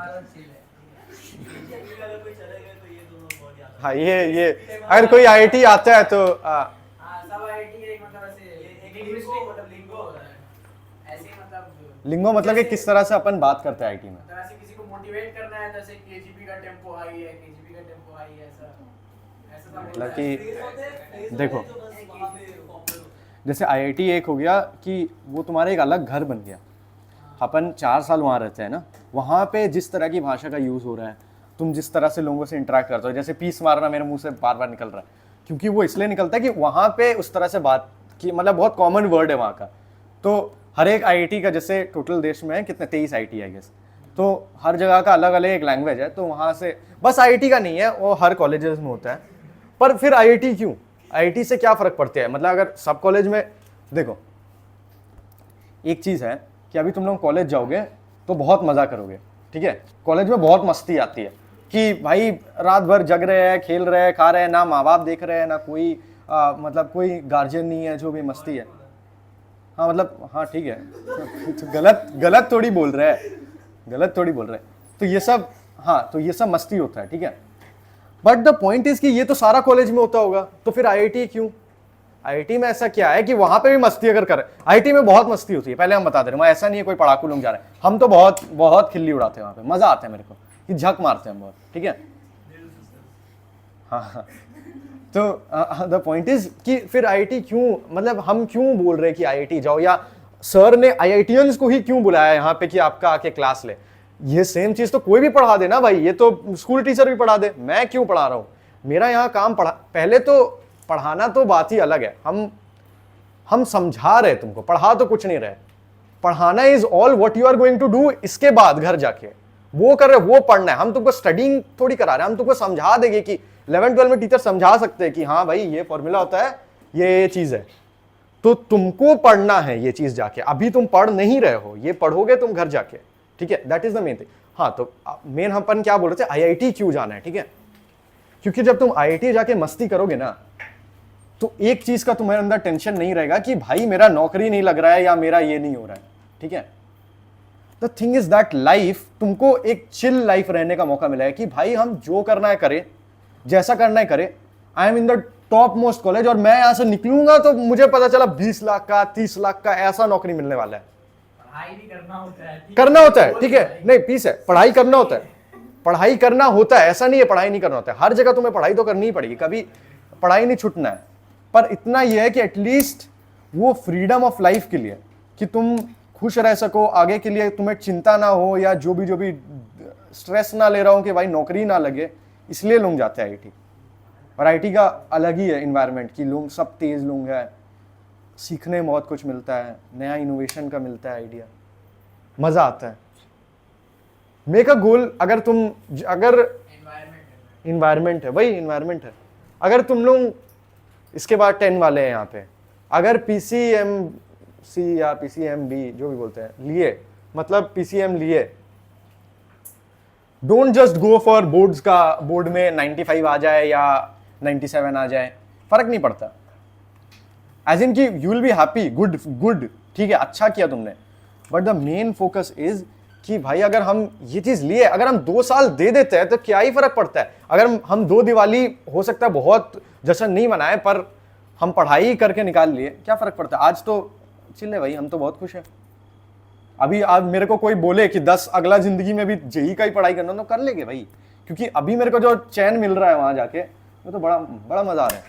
हाँ ये अगर कोई आईआईटी आता है तो सब आईआईटी एक मतलब ऐसे लिंगो होता है, ऐसे मतलब लिंगो मतलब कि किस तरह से अपन बात करते हैं आईटी में, तो ऐसे किसी को मोटिवेट करना है, जैसे केजीपी का टेम्पो हाई है, केजीपी का टेम्पो हाई है, ऐसा ऐसा मतलब कि देखो जैसे आईआईटी एक हो गया कि वो तुम्हारा एक अलग घर बन गया, अपन 4 साल वहाँ रहते हैं ना, वहाँ पे जिस तरह की भाषा का यूज़ हो रहा है, तुम जिस तरह से लोगों से इंटरेक्ट करते हो, जैसे पीस मारना मेरे मुंह से बार बार निकल रहा है, क्योंकि वो इसलिए निकलता है कि वहाँ पे उस तरह से बात की, मतलब बहुत कॉमन वर्ड है वहाँ का। तो हर एक आईआईटी का, जैसे टोटल देश में है कितने 23 आईआईटी आई गेस, तो हर जगह का अलग अलग एक लैंग्वेज है, तो वहाँ से बस आईआईटी का नहीं है, वो हर कॉलेजेस में होता है। पर फिर आईआईटी क्यों, आईआईटी से क्या फ़र्क पड़ता है, मतलब अगर सब कॉलेज में देखो, एक चीज़ है कि अभी तुम लोग कॉलेज जाओगे तो बहुत मज़ा करोगे, ठीक है, कॉलेज में बहुत मस्ती आती है कि भाई रात भर जग रहे हैं, खेल रहे हैं, खा रहे हैं, ना माँ बाप देख रहे हैं, ना कोई मतलब कोई गार्जियन नहीं है, जो भी मस्ती है, हाँ मतलब हाँ ठीक है तो गलत थोड़ी बोल रहे हैं, गलत थोड़ी बोल रहे हैं, तो ये सब, हाँ तो ये सब मस्ती होता है, ठीक है। बट द पॉइंट इज कि ये तो सारा कॉलेज में होता होगा, तो फिर आईआईटी क्यों, आईआईटी में ऐसा क्या है कि वहां पे भी मस्ती अगर करे, आईआईटी में बहुत मस्ती होती है, पहले हम बता दे रहे हैं, ऐसा नहीं है कोई पढ़ाकू लोग जा रहे हैं, हम तो बहुत बहुत खिल्ली उड़ाते हैं वहां पे, मजा आता है मेरे को कि झक मारते हैं बहुत, ठीक है। हाँ तो द पॉइंट इज कि फिर आईआईटी क्यों, मतलब हम क्यों बोल रहे हैं कि आईआईटी जाओ, या सर ने आईआईटीएंस को ही क्यों बुलाया यहाँ पे कि आपका आके क्लास ले, ये सेम चीज तो कोई भी पढ़ा दे ना भाई, ये तो स्कूल टीचर भी पढ़ा दे, मैं क्यों पढ़ा रहा हूँ, मेरा यहाँ काम पहले तो पढ़ाना तो बात ही अलग है, हम समझा रहे तुमको, पढ़ा तो कुछ नहीं रहे, पढ़ाना is all what you are going to do, इसके बाद घर जाके वो कर रहे, वो पढ़ना है, हम तुमको स्टडिंग थोड़ी करा रहे हैं, हम तुमको समझा देंगे कि 11-12 में टीचर समझा सकते हैं कि हाँ भाई ये फॉर्मूला होता है, ये चीज है, तो तुमको पढ़ना है ये चीज जाके, अभी तुम पढ़ नहीं रहे हो, ये पढ़ोगे तुम घर जाके, ठीक है, that is the main thing. हाँ तो मेन अपन क्या बोल रहे थे, आईआईटी क्यों जाना है, ठीक है, क्योंकि जब तुम आईआईटी जाके मस्ती करोगे ना, तो एक चीज का तुम्हारे अंदर टेंशन नहीं रहेगा कि भाई मेरा नौकरी नहीं लग रहा है या मेरा ये नहीं हो रहा है, ठीक है। The thing is that life, तुमको एक चिल लाइफ रहने का मौका मिला है कि भाई हम जो करना है करें, जैसा करना है करें, I am in the top most college, और मैं यहां से निकलूंगा तो मुझे पता चला 20 लाख का 30 लाख का ऐसा नौकरी मिलने वाला है, पढ़ाई भी करना होता है, करना होता है, ठीक है, नहीं पीस है, पढ़ाई करना होता है, पढ़ाई करना होता है, ऐसा नहीं है पढ़ाई नहीं करना होता है, हर जगह तुम्हें पढ़ाई तो करनी ही पड़ेगी, कभी पढ़ाई नहीं छूटना है, पर इतना यह है कि एटलीस्ट वो फ्रीडम ऑफ लाइफ के लिए कि तुम खुश रह सको, आगे के लिए तुम्हें चिंता ना हो, या जो भी स्ट्रेस ना ले रहा हूं कि भाई नौकरी ना लगे, इसलिए लोग जाते हैं आईआईटी। और आईआईटी का अलग ही है इन्वायरमेंट कि लोग सब तेज लोग हैं, सीखने में बहुत कुछ मिलता है, नया इनोवेशन का मिलता है आइडिया, मजा आता है। मेक अ गोल, अगर इन्वायरमेंट है, वही इन्वायरमेंट है, अगर तुम लोग इसके बाद 10 वाले हैं यहाँ पे, अगर पीसीएम सी या PCMB जो भी बोलते हैं लिए, मतलब PCM लिए, don't just go for boards का बोर्ड में 95 आ जाए या 97 आ जाए, फर्क नहीं पड़ता। एज इन की you will be happy, good good, ठीक है, अच्छा किया तुमने, but the main focus is कि भाई अगर हम ये चीज लिए, अगर हम 2 साल दे देते हैं तो क्या ही फर्क पड़ता है। अगर हम 2 दिवाली हो सकता है बहुत जश्न नहीं मनाए, पर हम पढ़ाई करके निकाल लिए, क्या फर्क पड़ता है। आज तो चिल है भाई, हम तो बहुत खुश हैं। अभी अब मेरे को कोई बोले कि 10 अगला जिंदगी में भी जेई का ही पढ़ाई करना, तो कर लेंगे भाई, क्योंकि अभी मेरे को जो चैन मिल रहा है वहां जाके, वो तो बड़ा बड़ा मजा आ रहा है।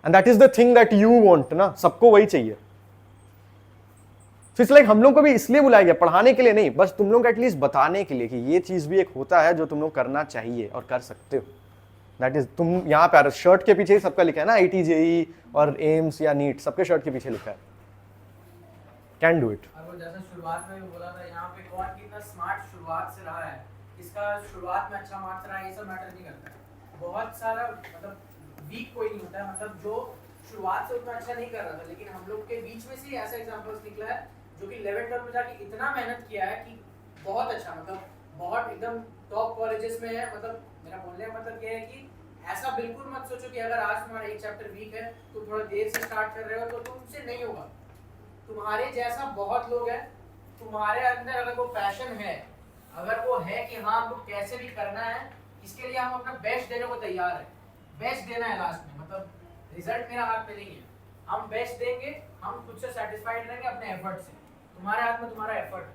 And that is the thing that you want ना, सबको वही चाहिए। तो इट्स लाइक हम लोग को भी इसलिए बुलाया गया, पढ़ाने के लिए नहीं, बस तुम लोग एटलीस्ट बताने के लिए कि ये चीज भी एक होता है जो तुम लोग करना चाहिए और कर सकते हो। दैट इज, तुम यहाँ पे शर्ट के पीछे ही सबका लिखा है ना, IIT JEE और एम्स या नीट, सबके शर्ट के पीछे लिखा है कैन डू इट। और वो जैसा शुरुआत में भी बोला था, यहाँ पे कौन कितना स्मार्ट शुरुआत से रहा है, इसका शुरुआत में अच्छा मार्क्स रहा है, ये सब मैटर नहीं करता है। बहुत सारा मतलब वीक कोई नहीं होता है, मतलब जो शुरुआत से उतना अच्छा नहीं कर रहा था, लेकिन हम लोग के बीच में से ऐसा एग्जांपल्स निकला है जो कि 11th 12th में जाके इतना मेहनत किया है कि बहुत अच्छा, मतलब बहुत एकदम टॉप कॉलेजेस में है। मतलब मेरा बोलने का मतलब ये है कि ऐसा बिल्कुल मत सोचो कि अगर आज तुम्हारा एक चैप्टर वीक है, तुम थोड़ा देर से स्टार्ट कर रहे हो तो तुमसे नहीं होगा। तुम्हारे जैसा बहुत लोग हैं, तुम्हारे अंदर अगर वो पैशन है, अगर वो है कि हाँ हमको कैसे भी करना है, इसके लिए हम अपना बेस्ट देने को तैयार है। बेस्ट देना है लास्ट में, मतलब रिजल्ट मेरा हाथ में नहीं है, हम बेस्ट देंगे, हम खुद से सेटिस्फाइड रहेंगे अपने एफर्ट से। तुम्हारे हाथ में तुम्हारा एफर्ट है,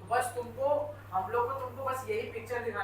तो बस तुमको, हम लोग को तुमको बस यही पिक्चर दिखाने